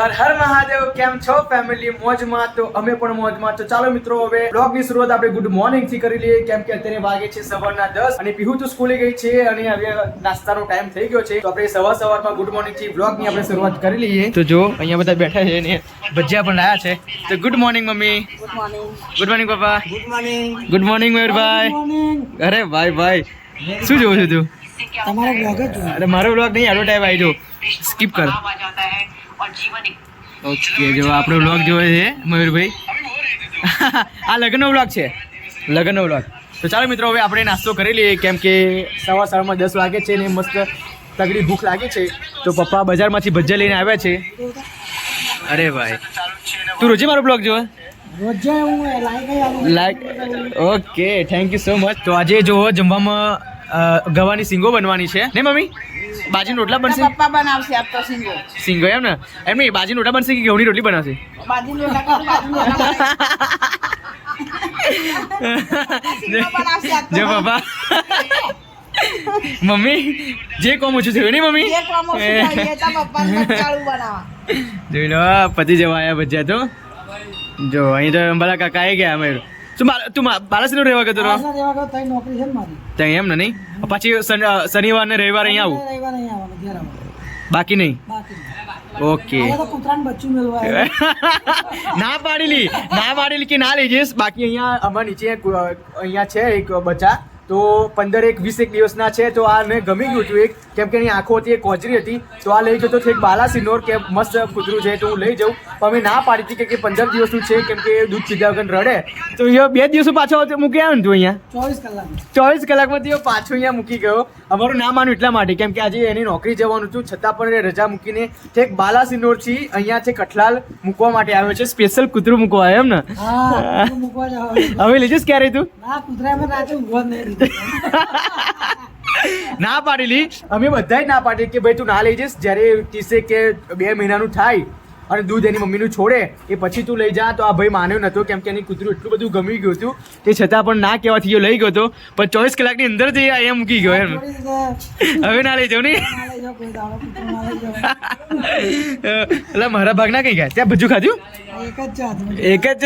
હર હર મહાદેવ. કેમ છો ફેમિલી? મોજમાં? તો અમે પણ મોજમાં. તો ચાલો મિત્રો, હવે બ્લોગની શરૂઆત આપણે ગુડ મોર્નિંગ થી કરી લઈએ, કેમ કે અત્યારે વાગે છે સવારના 10 અને પીહુ તો સ્કૂલે ગઈ છે અને હવે નાસ્તાનો ટાઈમ થઈ ગયો છે. તો આપણે સવારમાં ગુડ મોર્નિંગ થી બ્લોગની આપણે શરૂઆત કરી લઈએ. તો જો અહીંયા બધા બેઠા છે અને ભજીયા પણ લાયા છે. તો good morning mummy. Good morning. Good morning papa. Good morning. Good morning મયુરભાઈ. અરે ભાઈ શું જોઉં છું તું? તમારો બ્લોગ જ જો. અરે મારો બ્લોગ નહીં, આટલો ટાઈમ આવી જો. સ્કીપ કર. ઓકે, જો આપણો બ્લોગ જોવે છે મયુરભાઈ. આ લગ્નનો બ્લોગ છે, લગ્નનો બ્લોગ. તો ચાલો મિત્રો, હવે આપણે નાસ્તો કરી લઈએ, કેમ કે સવારમાં 10 વાગે છે ને મસ્ત તગડી ભૂખ લાગી છે. તો પપ્પા બજારમાંથી ભજીયા લઈને આવ્યા છે. અરે ભાઈ, તું રોજે મારો બ્લોગ જોવે? રોજે હું like. Okay, thank you so much. તો આજે જો જમવામાં ગવાની સિંગો બનવાની છે ને મમ્મી? બાજીના રોટલા બનશે? પપ્પા બનાવશે આપ તો સિંગો. સિંગો એમ ને? એમ નહીં, બાજીના રોટલા બનશે કે ઘઉંની રોટલી બનાવશે? બાજીનો જો પપ્પા મમ્મી જે કોમ ઓછું થયું નહીં મમ્મી? જોઈ લો, પતિ જવા આવ્યા ભજીયા. તો જો અહીં તો અંબાલા કાકા આવી ગયા. અમે તું બાલાસીનો રહેવા ગયો તો નોકરી છે મારી ત્યાં એમ ને? નહીં, પછી શનિવાર ને રવિવાર અહીંયા આવું, રવિવારે અહીં આવવાનું ઘેર આવવાનું. બાકી નહીં? બાકી ઓકે. તો કૂતરાને બચ્ચું મેળવા ના પાડેલી કે ના લઈ જઈશ. બાકી અહીંયા અમારા નીચે અહીંયા છે એક બચ્ચા, તો 15-20 દિવસના છે. તો આ ને ગમી ગયું હતું એક, કેમ કે એની આંખો હતી, એક કોચરી હતી. તો આ લઈ ગયો તો એક બાલાસિનોર કે મસ્ત કૂતરું છે, તો હું લઈ જાઉં. પણ અમે ના પાડી હતી કે 15 દિવસનું છે, કેમ કે દૂધ પીધા વગર રડે. તો અહીંયા 2 દિવસો પાછો મૂકી આવ્યો ને તું અહીંયા 24 કલાકમાંથી એ પાછો અહીંયા મૂકી ગયો. અમારું ના માન્યું એટલા માટે, કેમ કે આજે એની નોકરી જવાનું હતું, છતાં પણ એ રજા મૂકીને ઠેક બાલાસિનોરથી અહીંયા છે કઠલાલ મૂકવા માટે આવ્યો છે. સ્પેશિયલ કૂતરું મૂકવા આવ્યો એમ ને? મૂકવા જાવ. હવે લઈ જઈશ ક્યારે તું? ના કૂતરા પર રાતે ઊંઘવા જ નહીં. ના પાડેલી, અમે બધા જ ના પાડી કે ભાઈ તું ના લઈ જઈશ. જ્યારે 30 કે 2 મહિનાનું થાય અને દૂધ એની મમ્મીનું છોડે એ પછી તું લઈ જા. તો આ ભાઈ માન્યો નતો, કેમ કે એની કૂતરું એટલું બધું ગમી ગયું હતું, તે છતાં પણ ના કહેવાથી લઈ ગયો હતો. પણ 24 કલાકની અંદર જ અહીંયા મૂકી ગયો એમ. હવે ના લઈ જાઉં નહીં? એટલે મારા ભાગના કઈ ગયા? ત્યાં ભજ્જું ખાધું? એક જ.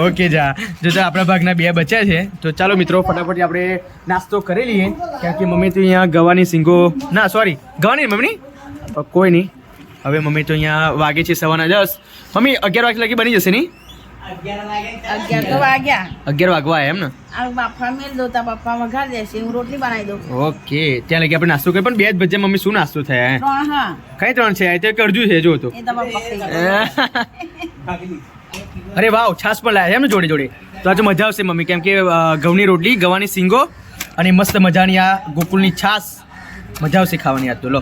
ઓકે, જા જો તો આપણા ભાગના 2 બચ્યા છે. તો ચાલો મિત્રો, ફટાફટ આપણે નાસ્તો કરી લઈએ, કેમ કે મમ્મી તો અહીંયા ગવાની સિંગો, ના સોરી ગવાની મમ્મી કોઈ નહીં. હવે મમ્મી તો અહીંયા વાગે છે સવારના 10. મમ્મી 11 વાગે લગી બની જશે નહીં? 11 તો વાગ્યા. 11 વાગવા એમ ને? આ બાફા મેલ દો તા પપ્પા વઘાર દેશે, હું રોટલી બનાવી દઉં. ઓકે, ત્યાં લગી આપણે નાસ્તો કરી. પણ 2 જ ભજીયા મમ્મી, શું નાસ્તો થયા? 3 હા. કઈ 3 છે? આ તો કરજું છે જો તો. એ તમારે પકડી અરે વાવ, છાસ પણ લાયા છે એમ ને જોડે જોડે. તો આજે મજા આવશે મમ્મી, કેમ કે ઘઉંની રોટલી, ગવાની સિંગો અને મસ્ત મજાની આ ગોકુલની છાસ. મજા આવશે ખાવાની આજ તો. લો.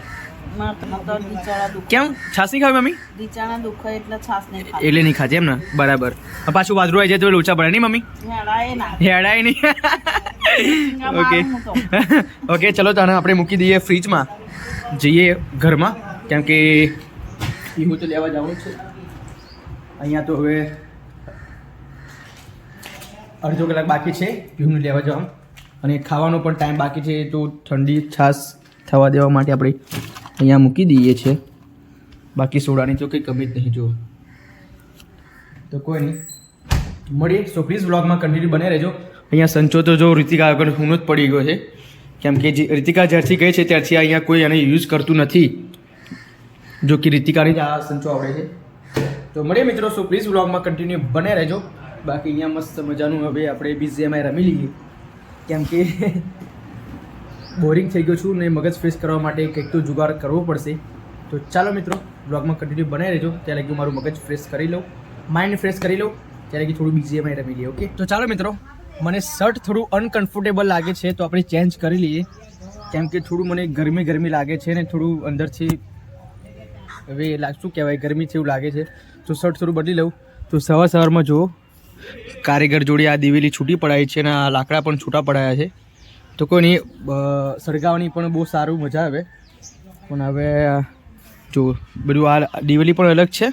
કેમ છાસ નહીં ખાવી મમ્મી? દીચાણા દુખે એટલે છાસ નહીં ખાતી. એટલે નહીં ખાતી એમ ને? બરાબર. પાછું વાદરું આવી જાય તો લોચા પડે નહીં મમ્મી? હેડાય નહીં. ઓકે ઓકે, ચલો તને આપણે મૂકી દઈએ ફ્રીજમાં, જઈએ ઘરમાં, કેમ કે હું તો લેવા જવાનું છે. અહીંયા તો હવે અડધો કલાક બાકી છે પીહુને લેવા જવાનું, અને ખાવાનો પણ ટાઈમ બાકી છે. તો ઠંડી છાસ થવા દેવા માટે આપણે અહીંયા મૂકી દઈએ છીએ. બાકી સોડાની તો કંઈ કમી જ નહીં. જો તો કોઈ નહીં, મળીએ. સો પ્લીઝ બ્લોગમાં કન્ટિન્યુ બને રહેજો. અહીંયા સંચો તો જો રીતિકા આગળ હુનો જ પડી ગયો છે, કેમ કે જે રીતિકા જ્યારથી ગઈ છે ત્યારથી અહીંયા કોઈ એને યુઝ કરતું નથી. જો કે રીતિકાની જ આ સંચો આવડે છે. તો મળીએ મિત્રો, સો પ્લીઝ બ્લોગમાં કન્ટિન્યુ બને રહેજો. બાકી અહીંયા મસ્ત મજાનું હવે આપણે BGMI રમી લઈએ, કેમ કે બોરિંગ થઈ ગયો છું ને મગજ ફ્રેશ કરવા માટે કંઈક તો જુગાડ કરવો પડશે. તો ચાલો મિત્રો, બ્લોગમાં કન્ટિન્યુ બનાવી રહેજો. ત્યાં લગી મારું મગજ ફ્રેશ કરી લઉં, માઇન્ડ ફ્રેશ કરી લઉં, ત્યાં લગી થોડું BGMI રમી લઈએ. ઓકે, તો ચાલો મિત્રો, મને શર્ટ થોડું અનકમ્ફર્ટેબલ લાગે છે, તો આપણે ચેન્જ કરી લઈએ, કેમ કે થોડું મને ગરમી લાગે છે ને થોડું અંદરથી હવે શું કહેવાય, ગરમીથી એવું લાગે છે. તો શર્ટ થોડું બદલી લઉં. તો સવારમાં જુઓ, કારીગર જોડે આ દિવેલી છૂટી પડાવી છે અને આ લાકડા પણ છૂટા પડાયા છે. તો કોઈ નહીં, સળગાવવાની પણ બહુ સારું મજા આવે. પણ હવે જો બધું આ દિવેલી પણ અલગ છે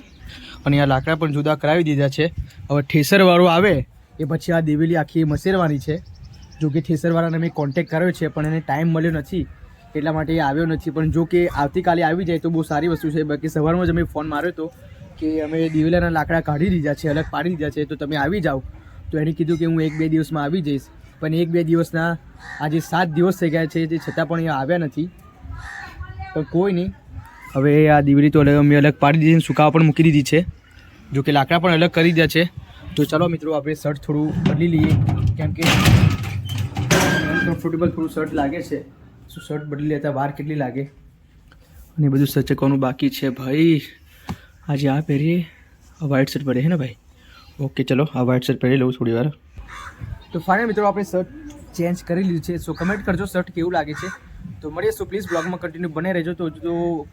અને આ લાકડા પણ જુદા કરાવી દીધા છે. હવે ઠેસરવાળો આવે એ પછી આ દિવેલી આખી મસેરવાની છે. જો કે ઠેસરવાળાને મેં કોન્ટેક કર્યો છે, પણ એને ટાઈમ મળ્યો નથી, એટલા માટે એ આવ્યો નથી. પણ જો કે આવતીકાલે આવી જાય તો બહુ સારી વસ્તુ છે. બાકી સવારમાં જ અમે ફોન માર્યો હતો કે અમે દિવેલાના લાકડા કાઢી દીધા છે, અલગ પાડી દીધા છે, તો તમે આવી જાઓ. તો એણે કીધું કે હું 1-2 દિવસમાં આવી જઈશ. પણ 1-2 દિવસના આજે 7 દિવસ થઈ ગયા છે, તે છતાં પણ એ આવ્યા નથી. તો કોઈ નહીં, હવે આ દિવેલી તો અમે અલગ પાડી દીધી છે, સુકાવા પણ મૂકી દીધી છે. જો કે લાકડા પણ અલગ કરી દીધા છે. તો ચાલો મિત્રો આપણે શર્ટ થોડું બદલી લઈએ, કેમ કે કમ્ફર્ટેબલ થોડું શર્ટ લાગે છે. શું શર્ટ બદલી લેતા વાર કેટલી લાગે, અને બધું સચકવાનું બાકી છે ભાઈ. આજે આ પહેરીએ, આ વ્હાઇટ શર્ટ પહેરે છે ને ભાઈ? ઓકે ચલો આ વ્હાઇટ શર્ટ પહેરી લઉં થોડી વાર. તો ફાઇનલ મિત્રો આપણે શર્ટ ચેન્જ કરી લીધું છે. સો કમેન્ટ કરજો શર્ટ કેવું લાગે છે. તો મળીએ. સો પ્લીઝ બ્લોગમાં કન્ટિન્યુ બને રહેજો. તો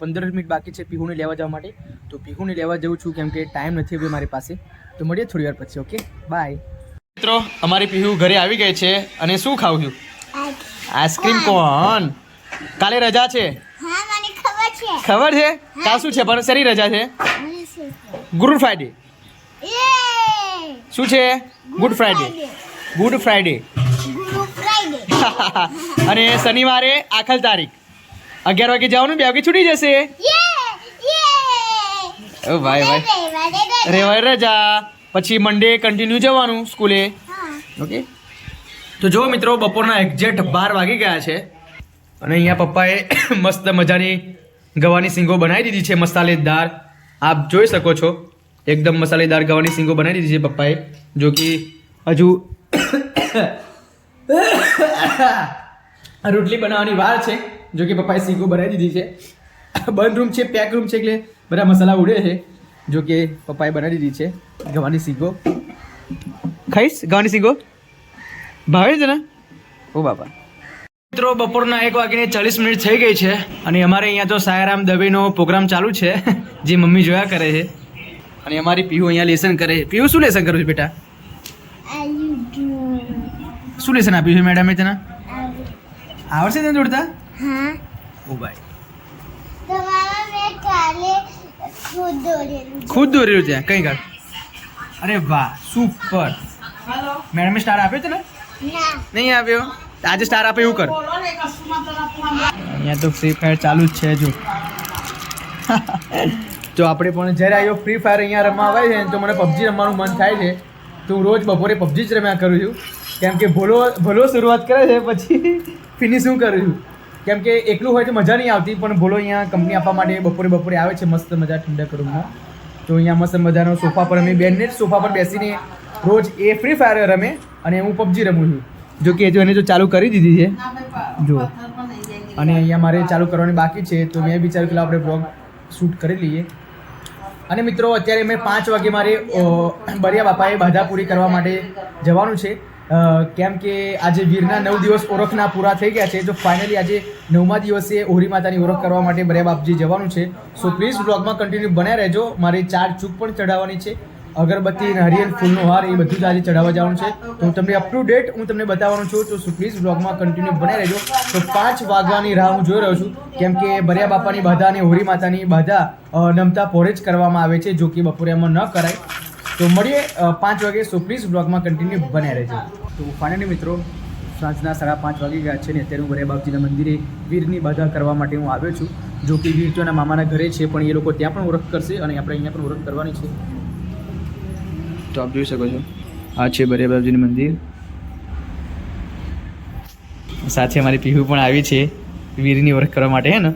15 મિનિટ બાકી છે પીહુને લેવા જવા માટે. તો પીહુને લેવા જઉં છું કેમ કે ટાઈમ નથી હવે મારી પાસે. તો મળીએ થોડી વાર પછી. ઓકે બાય મિત્રો. અમારી પીહુ ઘરે આવી ગઈ છે અને શું ખાવું છું? આઈસ્ક્રીમ. કોણ? કાલે રજા છે? હા મને ખબર છે. ખબર છે? કાલ શું છે પણ શેની રજા છે? Good Friday. શું છે? Good Friday. Good Friday. અને શનિવારે આખલ તારીખ 11 વાગે જવાનું, 2 વાગે છૂટી જશે. ઓ ભાઈ ભાઈ રેવાય રજા. પછી મંડે કન્ટિન્યુ જવાનું સ્કૂલે. ઓકે. તો જો મિત્રો બપોરના એક્ઝેક્ટ 12 વાગી ગયા છે અને અહીંયા પપ્પાએ મસ્ત મજાની ગવાની સિંગો બનાવી દીધી છે, મસાલેદાર. આપ જોઈ શકો છો એકદમ મસાલેદાર ગવાની સિંગો બનાવી દીધી છે પપ્પાએ. જો કે હજુ રોટલી બનાવવાની વાર છે. જો કે પપ્પાએ સિંગો બનાવી દીધી છે. બંધ રૂમ છે, પેક રૂમ છે, એટલે બધા મસાલા ઉડે છે. જો કે પપ્પાએ બનાવી દીધી છે ગવાની સિંગો. ખાઈશ ગવાની સિંગો? ભાવે છે ને? ઓ બાપા. મિત્રો બપોરના 1:40 થઈ ગઈ છે અને અમારે અહીંયા તો સાયારામ દવેનો પ્રોગ્રામ ચાલુ છે, જે મમ્મી જોયા કરે છે. અને અમારી પીહુ અહીંયા લેસન કરે છે. પીહુ શું લેસન કરું છું બેટા? શું લેસન આપ્યું છે મેડમે તને? આવડશે તને દોડતા? હા. ઓ ભાઈ તો મામા મેં કાલે ખુદ દોરેલું. ખુદ દોરેલું છે કઈ કાઢ? અરે વાહ સુપર. મેડમે સ્ટાર આપ્યો તને? ના. નહીં આપ્યો? આજે સ્ટાર આપે એવું કર. અહીંયા તો ફ્રી ફાયર ચાલુ જ છે. જો તો આપણે પણ જ્યારે આવ્યો ફ્રી ફાયર અહીંયા રમવા આવે છે તો મને પબજી રમવાનું મન થાય છે. તો હું રોજ બપોરે પબજી જ રમ્યા કરું છું, કેમ કે ભલો શરૂઆત કરે છે પછી ફિનિશિંગ કરું છું. કેમ કે એકલું હોય તો મજા નહીં આવતી, પણ ભોલો અહીંયા કંપની આપવા માટે બપોરે આવે છે મસ્ત મજા ઠંડક રૂમમાં. તો અહીંયા મસ્ત મજાનો સોફા પર અમે બેનને જ સોફા પર બેસીને રોજ એ ફ્રી ફાયર રમે અને હું પબજી રમું છું. જો કે એને જો ચાલુ કરી દીધી છે જો, અને અહીંયા મારે ચાલુ કરવાની બાકી છે. તો મેં વિચાર્યું કે આપણે બ્લોગ શૂટ કરી લઈએ. અને મિત્રો અત્યારે મેં 5 વાગે મારે બરિયા બાપાએ બાધા પૂરી કરવા માટે જવાનું છે, કેમ કે આજે વીરના 9 દિવસ ઓળખના પૂરા થઈ ગયા છે. તો ફાઇનલી આજે 9મા દિવસે ઓરી માતાની ઓળખ કરવા માટે બરિયા બાપજી જવાનું છે. સો પ્લીઝ બ્લોગમાં કન્ટિન્યુ બન્યા રહેજો. મારે 4 ચૂક પણ ચડાવવાની છે, અગરબત્તી, નારિયેલ, ફૂલનો હાર, એ બધું જ આજે ચડાવવા જવાનું છે. તો હું તમને અપ ટુ ડેટ હું તમને બતાવવાનું છું. તો પ્લીઝ બ્લોગમાં કન્ટિન્યુ બન્યા રહેજો. તો 5 વાગવાની રાહ હું જોઈ રહ્યો છું, કેમ કે બરિયા બાપાની બાધા અને હોરી માતાની બાધા નમતા પોરે જ કરવામાં આવે છે, જો કે બપોરે એમાં ન કરાય. તો મળીએ 5 વાગે. સો પ્લીઝ બ્લોગમાં કન્ટિન્યુ બન્યા રહેજો. તો ફાઇનલી મિત્રો સાંજના 5:30 વાગી ગયા છે ને અત્યારે હું બરિયા બાપજીના મંદિરે વીરની બાધા કરવા માટે હું આવ્યો છું. જો કે વીર તો એના મામાના ઘરે છે, પણ એ લોકો ત્યાં પણ ઓળખ કરશે અને આપણે અહીંયા પણ ઓળખ કરવાની છે. તો આપ જોઈ શકો છો આ છે બરિયા બાપજીનું મંદિર. સાથે અમારી પીહુ પણ આવી છે વીરની ઓળખ કરવા માટે, હે ને?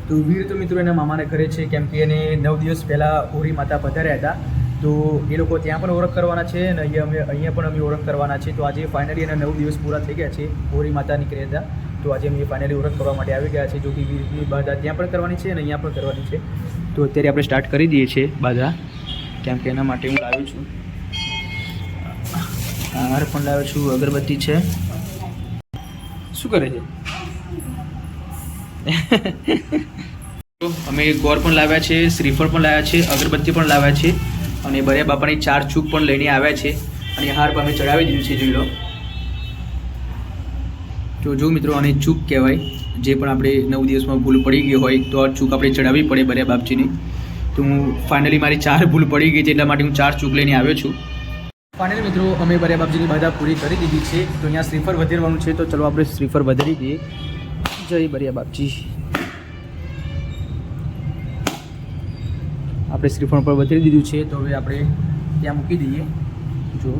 તો વીર તો મિત્રો એના મામાના ઘરે છે, કેમ કે એને 9 દિવસ પહેલાં હોરી માતા પધાર્યા હતા. તો એ લોકો ત્યાં પણ ઓળખ કરવાના છે અને અહીંયા પણ અમે ઓળખ કરવાના છે. તો આજે ફાઇનલી એના 9 દિવસ પૂરા થઈ ગયા છે. હોરી માતા નીકળ્યા હતા, તો આજે અમે ફાઇનલી ઓળખ કરવા માટે આવી ગયા છે. જો કે વીરની બાધા ત્યાં પણ કરવાની છે અને અહીંયા પણ કરવાની છે. તો અત્યારે આપણે સ્ટાર્ટ કરી દઈએ છીએ બાધા, કેમ કે એના માટે હું લાવ્યો છું હાર પણ લાવ્યો છું, અગરબત્તી છે. શું કરે છે? અમે ગોળ પણ લાવ્યા છે, શ્રીફળ પણ લાવ્યા છે, અગરબત્તી પણ લાવ્યા છે અને બરિયા બાપાની 4 ચૂક પણ લઈને આવ્યા છે અને હાર પણ અમે ચડાવી દીધું છે. જોઈ લો. તો જો મિત્રો આને ચૂક કહેવાય, જે પણ આપણે 9 દિવસમાં ભૂલ પડી ગઈ હોય તો આ ચૂક આપણે ચડાવવી પડે બરિયા બાપજીની. તો હું ફાઇનલી મારી 4 ભૂલ પડી ગઈ છે, એટલા માટે હું 4 ચૂક લઈને આવ્યો છું. ફાઇનલ મિત્રો અમે બરિયા બાપજીની બાધા પૂરી કરી દીધી છે. તો અહીંયા શ્રીફળ વધેરવાનું છે, તો ચલો આપણે શ્રીફળ વધેરી દઈએ. જય બરિયા બાપજી. આપણે શ્રીફળ પર વધેરી દીધું છે, તો હવે આપણે ત્યાં મૂકી દઈએ. જો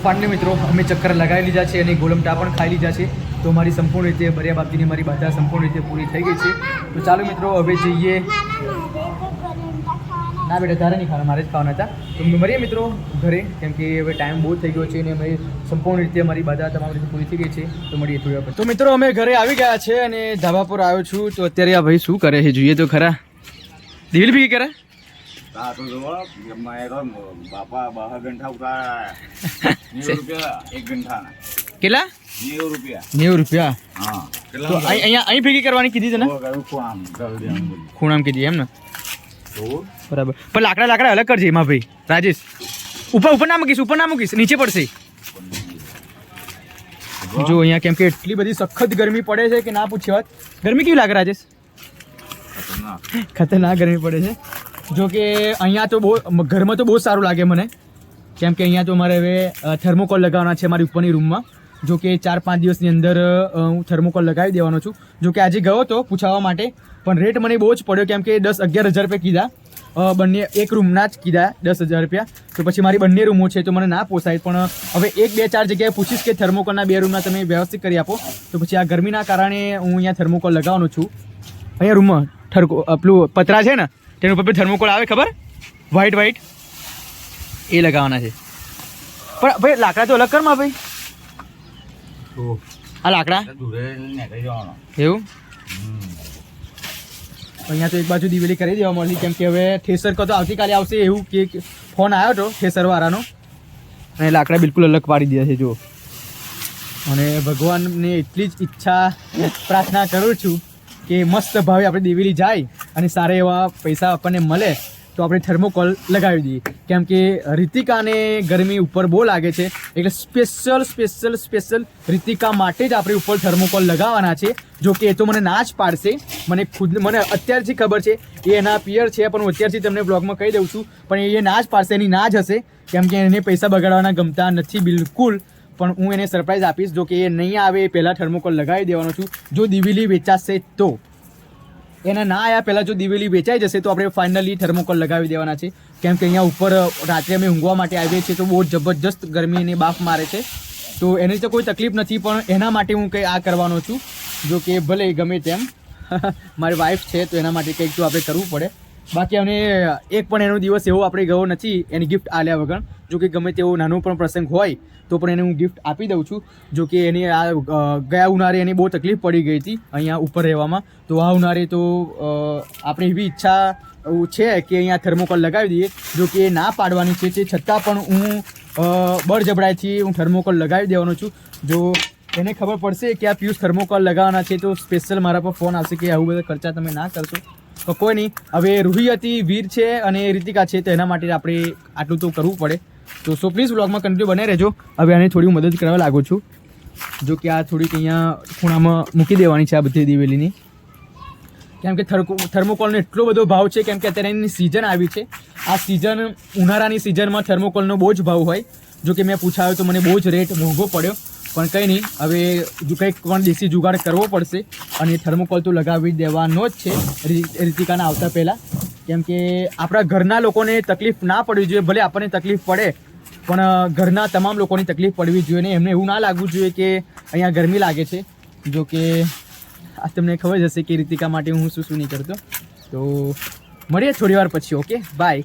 ફાઇનલી મિત્રો અમે ચક્કર લગાવી લીધા છે અને ગોલમટા પણ ખાઈ લીધા છે. તો મારી સંપૂર્ણ રીતે બરિયા બાપજીની મારી બાધા સંપૂર્ણ રીતે પૂરી થઈ ગઈ છે. તો ચાલો મિત્રો હવે જઈએ. ના બેટા તારે નહીં ખાવાના, મારે જ ખાવાના હતા. તો મળીએ મિત્રો ઘરે, કેમ કે હવે ટાઈમ બહુ થઈ ગયો છે અને અમે સંપૂર્ણ રીતે મારી બાધા તમામ રીતે પૂરી થઈ ગઈ છે. તો મળીએ થોડી વાર. તો મિત્રો અમે ઘરે આવી ગયા છે અને ધાબા પર આવ્યો છું. તો અત્યારે આ ભાઈ શું કરે છે જોઈએ તો ખરા. દિલ ભી કરે બાપા 12 ઘંટા ઉતારા 90 રૂપિયા 1 ઘંટાના. કેટલા? 90 રૂપિયા. 90 રૂપિયા. હા તો અહીં ભેગી કરવાની કીધી છે ને? ખૂણામ કીધી એમ ને? બરાબર. પણ લાકડા અલગ કરજે એમાં ભાઈ રાજેશ. ઉપર ના મૂકીશ નીચે પડશે. જો અહીંયા કેમ કે એટલી બધી સખત ગરમી પડે છે કે ના પૂછ્યો વાત. ગરમી કેવી લાગે રાજેશ? ખતરનાક ગરમી પડે છે. જો કે અહીંયા તો બહુ ઘરમાં તો બહુ સારું લાગે મને, કેમ કે અહીંયા તો મારે હવે થર્મોકોલ લગાવવાના છે મારી ઉપરની રૂમમાં. જો કે 4-5 દિવસની અંદર હું થર્મોકોલ લગાવી દેવાનો છું. જો કે આજે ગયો હતો પૂછાવવા માટે, પણ રેટ મને બહુ જ પડ્યો, કેમ કે 10-11 હજાર રૂપિયા કીધા. બંને એક રૂમના જ કીધા 10,000 રૂપિયા. તો પછી મારી બંને રૂમો છે તો મને ના પોસાય. પણ હવે 1-2-4 જગ્યાએ પૂછીશ કે થર્મોકોલના 2 રૂમના તમે વ્યવસ્થિત કરી આપો. તો પછી આ ગરમીના કારણે હું અહીંયા થર્મોકોલ લગાવવાનો છું. અહીંયા રૂમમાં પેલું પતરા છે ને તેના ઉપર થર્મોકોલ આવે ખબર, વ્હાઈટ એ લગાવવાના છે. પણ ભાઈ લાકડા તો અલગ કરમાં ભાઈ. આ લાકડા એવું અહીંયા તો એક બાજુ દિવેલી કરી દેવા મળી, કેમ કે હવે થ્રેસર તો આવતીકાલે આવશે એવું કે ફોન આવ્યો હતો થ્રેસરવાળાનો, અને લાકડા બિલકુલ અલગ પાડી દીધા છે જો. અને ભગવાનને એટલી જ ઈચ્છા પ્રાર્થના કરું છું કે મસ્ત ભાવે આપણે દિવેલી જાય અને સારા એવા પૈસા આપણને મળે તો આપણે થર્મોકોલ લગાવી દઈએ. કેમ કે રીતિકાને ગરમી ઉપર બહુ લાગે છે, એટલે સ્પેશિયલ રીતિકા માટે જ આપણે ઉપર થર્મોકોલ લગાવવાના છે. જો કે એ તો મને ના જ પાડશે, મને અત્યારથી ખબર છે. એ એના પિયર છે, પણ હું અત્યારથી તમને બ્લોગમાં કહી દઉં છું. પણ એ ના જ પાડશે, એની ના જ હશે, કેમ કે એને પૈસા બગાડવાના ગમતા નથી બિલકુલ. પણ હું એને સરપ્રાઈઝ આપીશ. જો કે એ નહીં આવે એ પહેલાં થર્મોકોલ લગાવી દેવાનો છું. જો દિવેલી વેચાશે તો, એના ના આવ્યા પહેલાં જો દિવેલી વેચાઈ જશે તો આપણે ફાઇનલી થર્મોકોલ લગાવી દેવાના છે. કેમ કે અહીંયા ઉપર રાત્રે અમે ઊંઘવા માટે આવીએ છીએ તો બહુ જબરજસ્ત ગરમી અને બાફ મારે છે. તો એની તો કોઈ તકલીફ નથી, પણ એના માટે હું કંઈ આ કરવાનો છું. જો કે ભલે ગમે તેમ મારી વાઈફ છે તો એના માટે કંઈક તો આપણે કરવું પડે. બાકી અમને એક પણ એનો દિવસ એવો આપણે ગયો નથી એની ગિફ્ટ આલ્યા વગર. જો કે ગમે તેવો નાનો પણ પ્રસંગ હોય તો પણ એને હું ગિફ્ટ આપી દઉં છું. જો કે એની આ ગયા ઉનાળે એની બહુ તકલીફ પડી ગઈ હતી અહીંયા ઉપર રહેવામાં. તો આ ઉનાળે તો આપણે એવી ઈચ્છા છે કે અહીંયા થર્મોકોલ લગાવી દઈએ. જો કે ના પાડવાની છે તે છતાં પણ હું બળજબડાઈથી હું થર્મોકોલ લગાવી દેવાનો છું. જો એને ખબર પડશે કે આ પિયુષ થર્મોકોલ લગાવવાના છે તો સ્પેશિયલ મારા પર ફોન આવશે કે આવું બધા ખર્ચા તમે ના કરશો. તો કોઈ નહીં, હવે રૂહી હતી, વીર છે અને રીતિકા છે, તો એના માટે આપણે આટલું તો કરવું પડે. તો પ્લીઝ વ્લોગમાં કન્ટિન્યુ બને રહેજો. હવે આને થોડી મદદ કરવા લાગુ છું. જો કે આ થોડીક અહીંયા ખૂણામાં મૂકી દેવાની છે આ બધી દિવેલીની, કેમ કે થર્મોકોલનો એટલો બધો ભાવ છે. કેમ કે અત્યારે એની સિઝન આવી છે. આ સિઝન ઉનાળાની સિઝનમાં થર્મોકોલનો બહુ જ ભાવ હોય. જો કે મેં પૂછાયો તો મને બહુ જ રેટ મોંઘો પડ્યો, પણ કંઈ નહીં, હવે જો કંઈક પણ દેશી જુગાડ કરવો પડશે અને થર્મોકોલ તો લગાવી દેવાનો જ છે રીતિકાના આવતા પહેલાં. કેમ કે આપણા ઘરના લોકોને તકલીફ ના પડવી જોઈએ. ભલે આપણને તકલીફ પડે પણ ઘરના તમામ લોકોની તકલીફ પડવી જોઈએ ને એમને એવું ના લાગવું જોઈએ કે અહીંયા ગરમી લાગે છે. જો કે આ તમને ખબર જ હશે કે રીતિકા માટે હું શું નહીં કરતો. તો મળીએ થોડી વાર પછી. Okay bye.